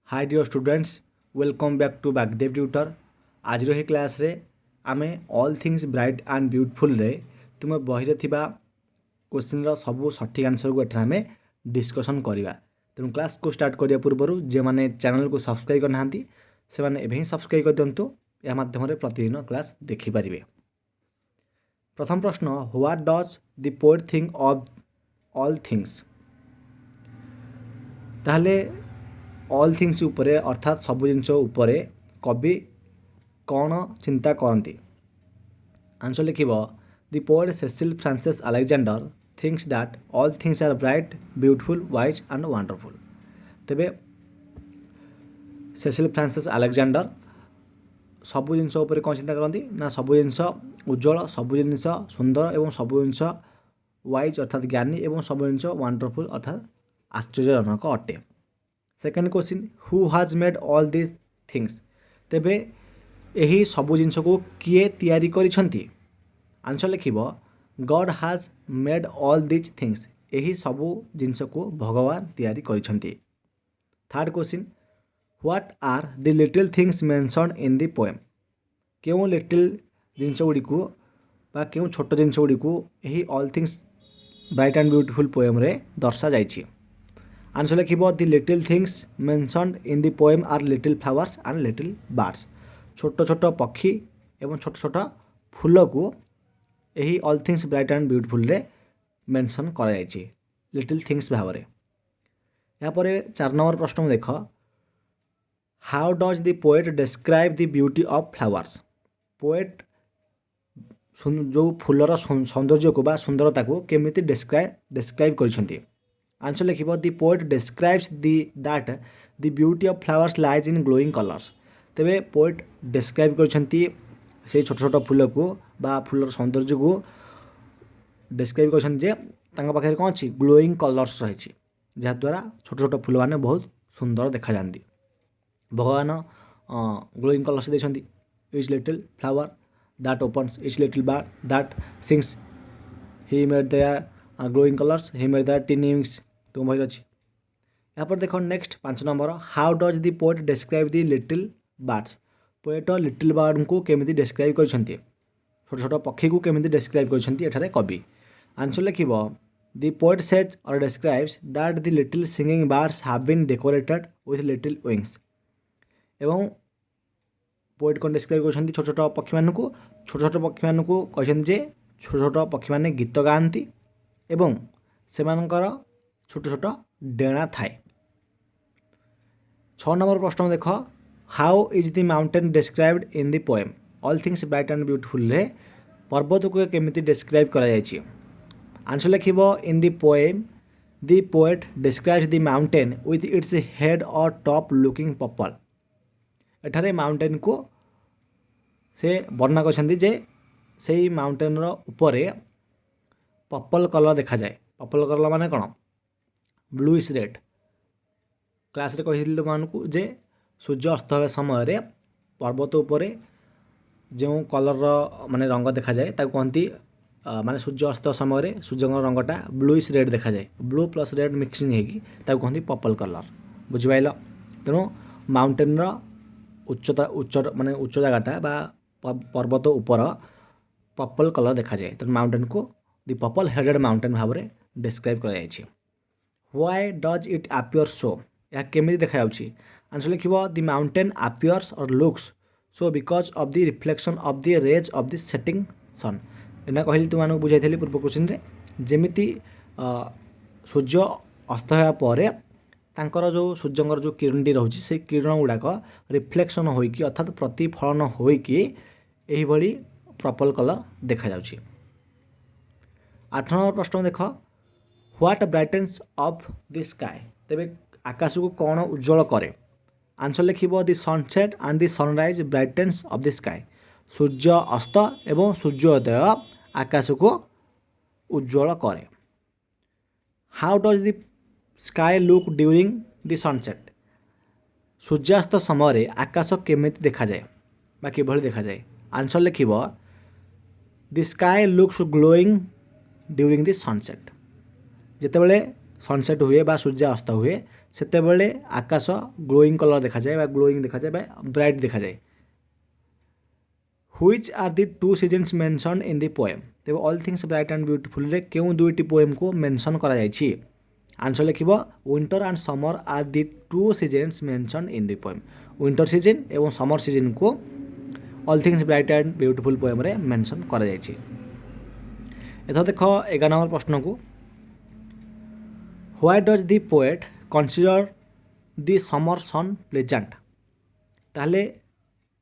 Hi dear students, welcome back to Bagdev tutor. आज ही class रे आमे all things bright and beautiful रे तुम बही क्वेश्चन सब सठिक आंसर को एठार आमे डिस्कसन करवा। तेणु क्लास को स्टार्ट करने पूर्व जो मैंने चैनल को सब्सक्राइब करना से मैंने एवं सब्सक्राइब कर दिंतु। या माध्यम प्रतिदिन क्लास देखिपारे। प्रथम प्रश्न, what does the poet think of all things. ताहले ऑल थिंग्स उपरे अर्थात सब जिनस उपरे कवि कौन चिंता करती। आंसर लिख the poet Cecil Frances Alexander thinks that all things are bright beautiful wise and wonderful. तेबे सेसिल फ्रांसिस अलेक्जेंडर सब जिनस उपरे कौन चिंता करती ना सब जिनस उज्जवल, सब जिनस सुंदर और सब जिनस वाइज अर्थात ज्ञानी और सब जिनस वंडरफुल अर्थात आश्चर्यजनक अटे। Second question, who has made all this things. तेबे यही सबू जिनस को किए तैयारी करिसंती। आंसर लिख God has made all this things. यही सबू जिनस को भगवान तैयारी करिसंती। Third question, what are the little things mentioned in the poem. क्यों लिटिल जिनस गुड़ी को बा क्यों छोट जिनस गुड़ी को यही all things bright and beautiful poem रे दर्शा जाइछि। आंसर लिख the little things mentioned in the poem are little flowers and little birds. छोट छोट पक्षी एवं छोट छोट फूल को यही all things bright and beautiful रे मेंशन करा जाइछि लिटिल थिंग्स भाव में। यहाँ पर 4 नंबर प्रश्न देख, how does the poet describe the beauty of flowers. Poet जो फूलर सौंदर्य को बा सुंदरता को केमिति डिस्क्राइब करिसंती। आंसर लिख the poet describes that the beauty of flowers lies in glowing colours. तेबे पोएट डिस्क्राइब करछंती से छोट छोट फूल को बा फूलर सौंदर्य को डिस्क्राइब करछन जे तांका पाखे कौन अच्छी ग्लोइंग कलर्स रही, जहाद्वारा छोट छोट फूल मैंने बहुत सुंदर देखा जाती। भगवान ग्लोइंग कलर्स देछंती। Each little flower that opens, each little bird that sings, he made their glowing colours, he made their tiny wings. तो बही अच्छी। यहाँ पर देखो next 5 number, how does the poet describe the little birds. Poet little bird को केमिति describe करछंती, छोट छोट पक्षी को केमिति डिस्क्राइब करछंती एठारे कवि। आंसर लिख द पोएट सेज और describes that the little singing birds have been decorated with little wings. एवं पोएट कौन डिस्क्राइब करछंती छोट छोट पक्षी मान को, छोट छोट पक्षी मान को कहछंती जे छोट छोट पक्षी माने गीत गाती एवं सेमानकर छोट छोट डेणा थाए। 6 नंबर प्रश्न देख, how is the mountain described in the poem. All things bright and beautiful रे पर्वत को केमिति डिस्क्राइब करा जायछि। आंसर लिख इन the poem the poet describes the mountain with its head और टॉप लुकिंग पर्पल। एठारे माउंटेन को से वर्णना करछंती जे से माउंटेन रो ऊपर पर्पल कलर देखा जाए। पर्पल कलर माने कौन, ब्लूइश रेड। क्लास रे कही तुमको जे सूर्य अस्त होगा समय पर्वत उपर जो कलर माने रंग देखा जाए ताको कहती माने सूर्य अस्त समय सूर्य रंगटा ब्लूइश रेड देखा जाए। ब्लू प्लस रेड मिक्सिंग होगी ताको कहती पर्पल कलर। बुझिपाइल। तेणु माउंटेन उच्चता उच्च माने उच्च जगटा बा पर्वत उपर पर्पल कलर देखा जाए। तेणु माउंटेन को द पर्पल हेडेड माउंटेन भाव में डिस्क्राइब करा जायछि। Why does it appear so. यह केमिति देखा जाउछि। आंसर लिख द माउंटेन अपियर्स और looks so because of the reflection of the rays of the setting sun. एना कहली तुमको बुझाई पूर्व क्वेश्चन रे जेमिति सूर्य अस्त होगा पर तांकर जो सूर्यंकर जो किरणटी रोचे से किरण गुड़ाक रिफ्लेक्शन होइकी अर्थात प्रतिफलन होइकी एही भली पर्पल कलर देखा जाउछि। 8 नंबर प्रश्न देख, what brightens of the sky. तेबे आकाश को कौन उज्जवल करे। आंसर लिख the sunset and the sunrise brightens of the sky. सूर्य अस्त एवं सूर्योदय आकाश को उज्जवल करे। How does the sky look during the sunset. सूर्यास्त समय आकाश केमिति देखा जाए बा किभली देखा जाए। आंसर लिख the sky looks glowing during the sunset. जितेबाला सनसेट हुए बा सूर्य अस्त हुए ସେତେବେଳେ ଆକାଶ ଗ୍ଲୋଇଂ କଲର୍ ଦେଖାଯାଏ ବା ଗ୍ଲୋଇଂ ଦେଖାଯାଏ ବା ବ୍ରାଇଟ୍ ଦେଖାଯାଏ। Which are the two seasons mentioned in the poem? ତେବେ all things bright and beautiful ରେ କେଉଁ ଦୁଇଟି poem को mention କରାଯାଇଛି? आंसर लिखिब winter and summer are the two seasons mentioned in the poem. winter season एवं summer season को all things bright and beautiful poem रे mention କରାଯାଇଛି। एथर देख 11 नंबर प्रश्न को why does the poet consider the summer sun pleasant? ताहले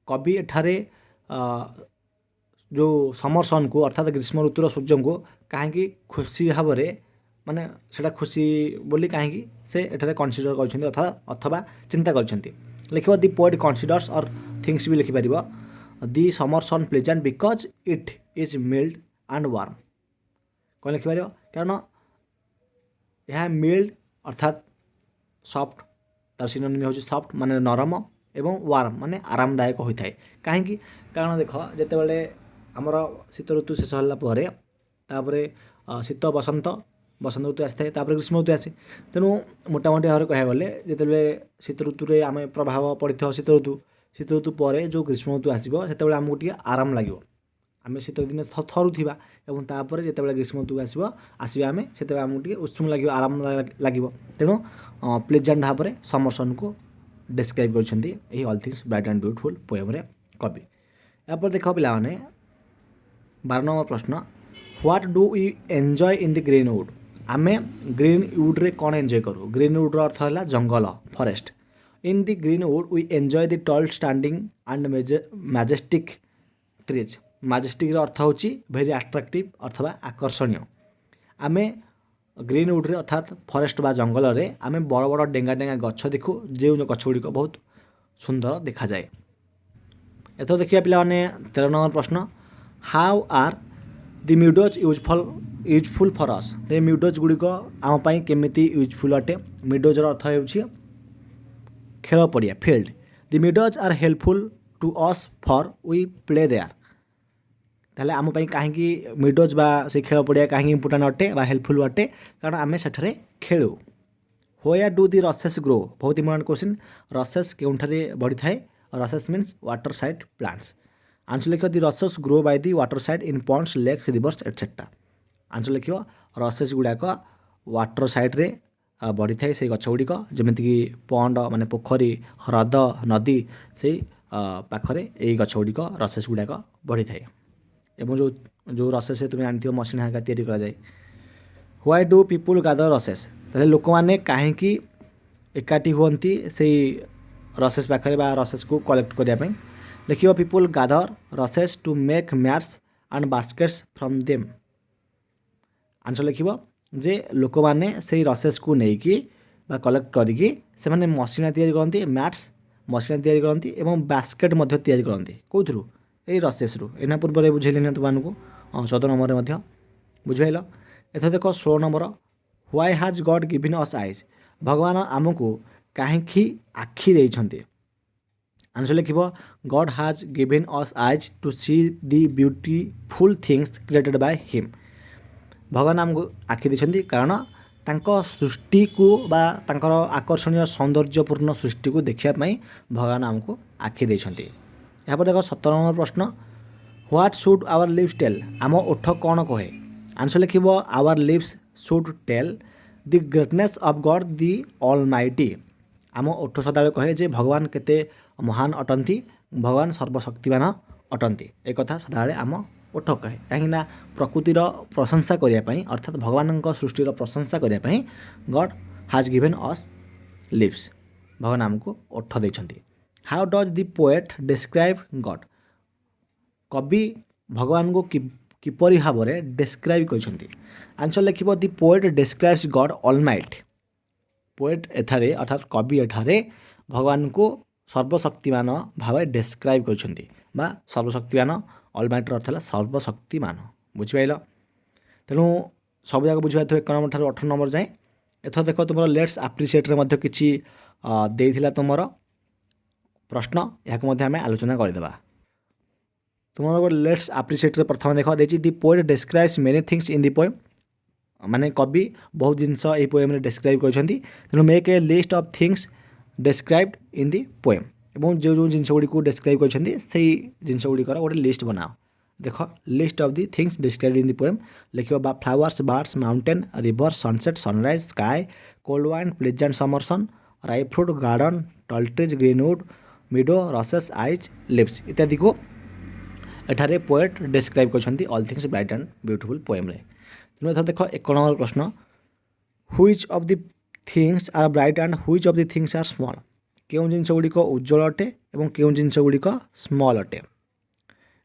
कवि एठारे जो समर सन को अर्थात ग्रीष्म ऋतुर सूर्य को कहीं खुशी भाव में माने सेटा खुशी बोली कहीं से एठारे कनसीडर कर अथवा चिंता कर लिख दि पोएट कनसीडर्स और थिंग्स भी लिखिपर the summer sun pleasant because it is mild and warm कौन लिखिपर कारण यह मिल्ड अर्थात सॉफ्ट तार सिनोनिम हो सॉफ्ट माने नरम एवं वार्म माने आरामदायक होता है कहीं कारण देख जितेबाला आमर शीत ऋतु शेष होगापर शीत बसंत बसंत ऋतु आसी था ग्रीष्म ऋतु आसे तेणु मोटामोटी भाव में कह गले जिते शीत ऋतु आम प्रभाव पड़ी शीत ऋतु पर जो ग्रीष्म ऋतु आसो से आमको टे आराम लगे आम शीत दिन थरुवा और तापर जिते ग्रीष्म ऋतु आसवा आम से आमको टे उत्सुम लगे आराम लगे तेणु प्लेजेंट भाव में समर सन को डिस्क्राइब कर all things bright and beautiful poem रे कवि। यापर देख पाने 12 नंबर प्रश्न what do we enjoy in the green wood? आम ग्रीन वुड रे कौन एंजॉय करूँ? ग्रीन वुड अर्थ है जंगल forest. In the green wood we enjoy the tall standing and majestic trees. Majestic अर्थ हो वेरी अट्राक्टिव अथवा आकर्षणीय। आम ग्रीन वुड रे अर्थात फॉरेस्ट बा जंगल रे आम बड़ बड़ डेंगा डेंगा गछ देखू जो गछ गुड़िक बहुत सुंदर देखा जाए। एथर देखिए पिला माने 13 नंबर प्रश्न how are the meadows useful for us? तो मीडोज गुड़िक आम केमिति यूजफुल अटे? मीडोजर अर्थ हो खेल पड़िया field. The meadows are helpful to us for we play there. ताहले आम कहीं मीडोज बा से खेल पड़िया कहीं इम्पोर्टाट अटे बा हेल्पफुल अटे कारण आम सेठारे खेलु। Where do the rushes grow? बहुत इंपोर्टेंट क्वेश्चन। रसेस केउंठारे बढ़ी थाए? Rushes means water side plants. Answer लिख the rushes grow by the water side in ponds lakes rivers etcetera. Answer लिख रसेस गुड़ाक वाटर साइड रे बढ़ी थाए से गछ गुड़िक जमीक पॉन्ड माने पोखरी ह्रद नदी से पाखरे यही गछ गुड़िक रसेस गुड़ाक बढ़ी थाए एवं जो रसेस तुम जानते हो मशीन हाका तैयारी करा जाए। Why do people gather rushes? ताहले लोक माने काहेकि एकाठी हुअंती से रसेस पाखरे बा रसेस को कलेक्ट करिया पई? लिखियो people gather rushes to make mats and baskets from them. Answer लिखियो जे लोक माने से रसेस को नेकी बा कलेक्ट करिकी से माने मशीन तैयारी करंती मैट्स मशीन तैयारी करंती एवं बास्केट मध्य तैयारी करंती कोथरू ए रसेस रु। एना पूर्व में बुझेली ना तुमको 14 नंबर में बुझेल। एथ देख 16 number why has God given us eyes? भगवान आमको कहीं आखि देइछन्ते? आंसर लिख God has given us eyes to see the beautiful things created by him. भगवान आमको आखि देइछन्ते कारण तांको सृष्टि को बा तांकर आकर्षणीय सौंदर्यपूर्ण सृष्टि को देखिया पई भगवान आमको आखि देइछन्ते। यहाँ पर देख 17 नंबर प्रश्न what should our lips tell? आम ओठ कौन कहे? आंसर लिख our lips should tell the greatness of God the almighty. आम ओठ सदा कहे जे भगवान केते महान अटंती भगवान सर्वशक्तिमान अटंती एक कथा सदा आम ओठ कहे कहीं प्रकृतिर प्रशंसा करने अर्थात भगवान सृष्टिर प्रशंसा करने God has given us lips भगवान आमको ओठ देइछन्ति। How does the poet describe God? कवि भगवान को किपरि भाव में डिस्क्राइब करछन्ति? आंसर लिख दि poet describes God All Might. Poet एठारे अर्थात कवि एठारे भगवान को सर्वशक्तिमान भाव डिस्क्राइब करछन्ति बा सर्वशक्तिमान ऑलमाइट अर्थ है सर्वशक्तिमान बुझिपाइल। तेणु सब जाक बुझा 1 नंबर ठार 18 नंबर जाए। एथर देख तुम लेट्स आप्रिशिएट रे मध्य किछि देइथिला तुमर प्रश्न यहाँ आम आलोचना करदे। तुम लेट्स आप्रिशिएट रे प्रथम देख the poet describes many things in the poem. माने कवि बहुत जिनस ये पोएम डिस्क्राइब करछंती तेणु make a list of things described in the poem एवं जो जो जिनस गुडी को डिस्क्राइब करछंती सेही जिनस गुडी कर गोटे लिस्ट बनाओ देख list of the things described in the poem लिखिबो बा flowers birds mountain river sunset sunrise sky cold wind pleasant summer sun ripe fruit garden tall trees greenwood meadow rushes eyes lips इत्यादि को एठारे poet describe करछंती all things bright and beautiful poem रे तेणु एथर देख 1 नंबर प्रश्न which of the things are bright and which of the things are small केउं जिनस गुडी को उज्जवल अटे एवं केउं जिनस गुडी को स्मॉल अटे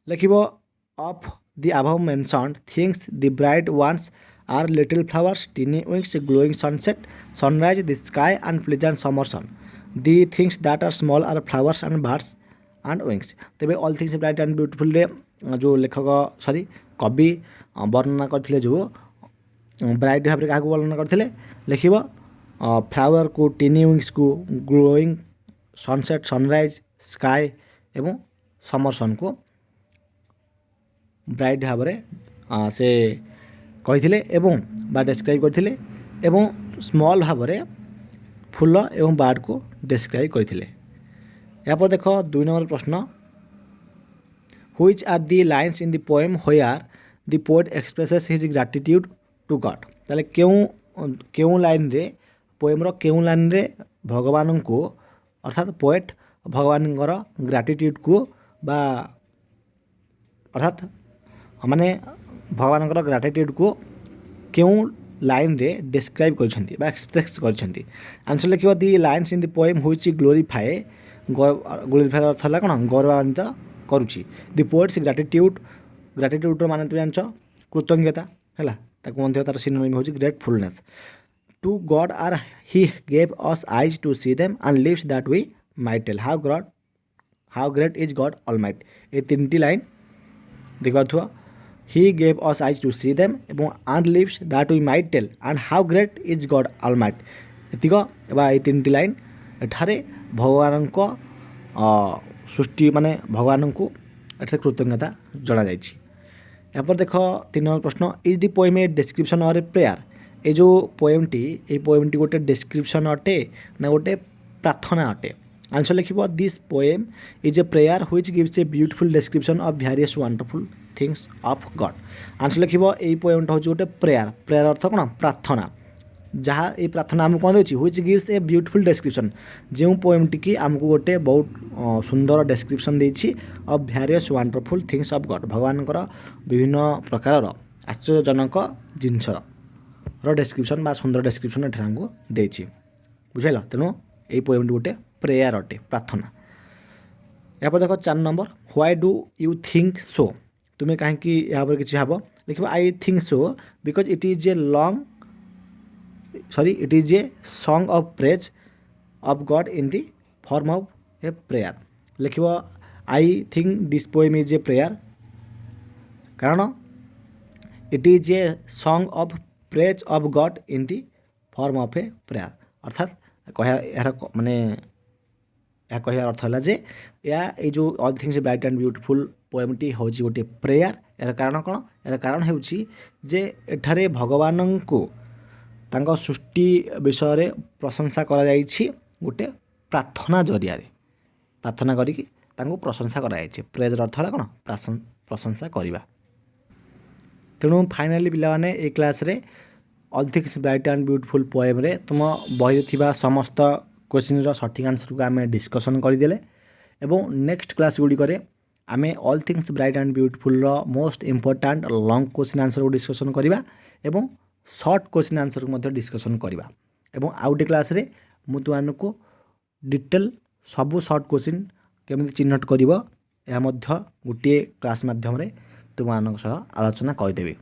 लिखिबो of the above mentioned things the bright ones are little flowers tiny wings glowing sunset sunrise the sky and pleasant summer sun the things that are small are flowers and birds and wings तेबे all things bright and beautiful रे जो लेखक sorry कवि वर्णना करथिले जो bright भाव क्या वर्णना करथिले लिखिबो फ्लावर को टीनी विंग्स को ग्लोइंग सनसेट सनराइज स्काई एवं समर सन को ब्राइट भाव से कही एवं बा डिस्क्राइब करथिले एवं स्मॉल भाव फूल एवं बार्ड को डिस्क्राइब करथिले यहाँ पर देख 2 नंबर प्रश्न which are the lines in the poem where the poet expresses his gratitude to God ताले केउं लाइन रे पोएम रो केउं लाइन रे भगवान को अर्थात पोएट भगवान ग्रैटिट्यूड को बा अर्थात माने भगवान ग्रैटिट्यूड को केउं लाइन रे डिस्क्राइब करछंती बा एक्सप्रेस करछंती आंसर लिखिबो the lines in the poem which glorify glorify अर्थ होला कोन गौरवान्वित करुछि दी पोएट्स ग्रैटिट्यूड माने तुम जानछ कृतज्ञता हैला ताको मध्य तार सिनोनिम होछि gratefulness to God or he gave us eyes to see them and lips that we might tell how great is God almighty ए तीनटी लाइन देख पाथुआ he gave us eyes to see them and lips that we might tell and how great is God almighty एतिक एबा ए तीनटी line एठारे भगवान को सृष्टि माने भगवान को एठारे कृतज्ञता जना जाइछि यहाँ पर देख 3 नंबर प्रश्न is the poem a description और ए प्रेयर ए जो पोएमटी गोटे डिस्क्रिप्शन अटे ना गोटे प्रार्थना अटे आंसर लिखिबो this poem is a prayer which gives a beautiful description of various wonderful things of God answer लिखिबो ए पोएमटा होछि गोटे प्रेयर अर्थ कोन प्रार्थना जहाँ ये प्रार्थना आमको कौन देछि which gives a beautiful description जो पोएमटी की आमको गोटे बहुत सुंदर डिस्क्रिप्शन देछि of various wonderful things of God भगवान विभिन्न प्रकार आश्चर्यजनक जिनस डिस्क्रिप्शन बा सुंदर डिस्क्रिप्शन एठार आमको देछि बुझाइल तेणु ये पोएमटी गोटे प्रेयर अटे प्रार्थना यहाँ पर देख 4 number why do you think so तुम्हें कहीं यहाँ पर किसी भाव लिख I think so because it is a song of praise of God in the form of a prayer लिख I think this poem is a prayer कारण it is a song of praise of God in the form of a prayer अर्थात कह माने या कह अर्थ है या ये जो all things bright and beautiful पोएमटी हूँ गोटे प्रेयर यार कारण कौन यार कारण होठारे भगवान को तांको सृष्टि विषय प्रशंसा करा जाइछि गोटे प्रार्थना जरिया प्रार्थना करिकी तांको प्रशंसा करा जाइछि प्रेज अर्थ है कौन प्रशंसा करवा तेणु फाइनाली पिलाने ए क्लास रे all things bright and beautiful poem रे तुम बही थिबा समस्त क्वेश्चन रो सठिक आंसर को आम डिस्कसन करदेले एवं नेक्स्ट क्लास गुड़ी करे आमे all things bright and beautiful रो most important long question answer को डिस्कसन करवा एवं शॉर्ट क्वेश्चन आंसर को मध्य डिस्कसन करवा एवं आउटे क्लास रे मु तुमको डिटेल सबू शॉर्ट क्वेश्चन केମିତି चिन्हट करिवो या मध्य गोटे क्लास माध्यम रे तुम सह आलोचना करदेवी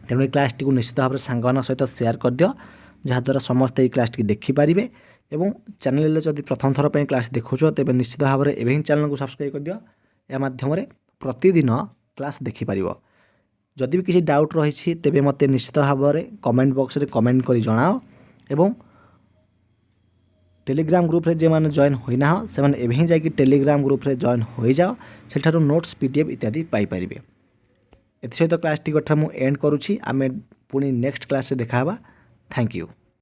तेणु ये क्लास टी निश्चित भाव में सांग सहित सेयार कर दियो जहाँद्वारा समस्त ये क्लास टी देखिपारे एवं चैनल जब प्रथम थर पर क्लास देखुच तेज निश्चित भाव में एवं चैनल को सब्सक्राइब कर दियो या माध्यम प्रतिदिन क्लास देखिपार जदि भी किसी डाउट रही तेरे मत निश्चित भाव में कमेंट बॉक्स में कमेंट कर जनाओ एवं टेलीग्राम ग्रुप रे जे माने जॉइन होइना से माने एवं जाकि टेलीग्राम ग्रुप रे जॉइन हो जाओ सेठारो नोट्स पीडीएफ इत्यादि पाई परिबे एथि सहित क्लासटी कथा मु एंड करुछि आमे पुणी नेक्स्ट क्लास रे देखा हबा थैंक यू।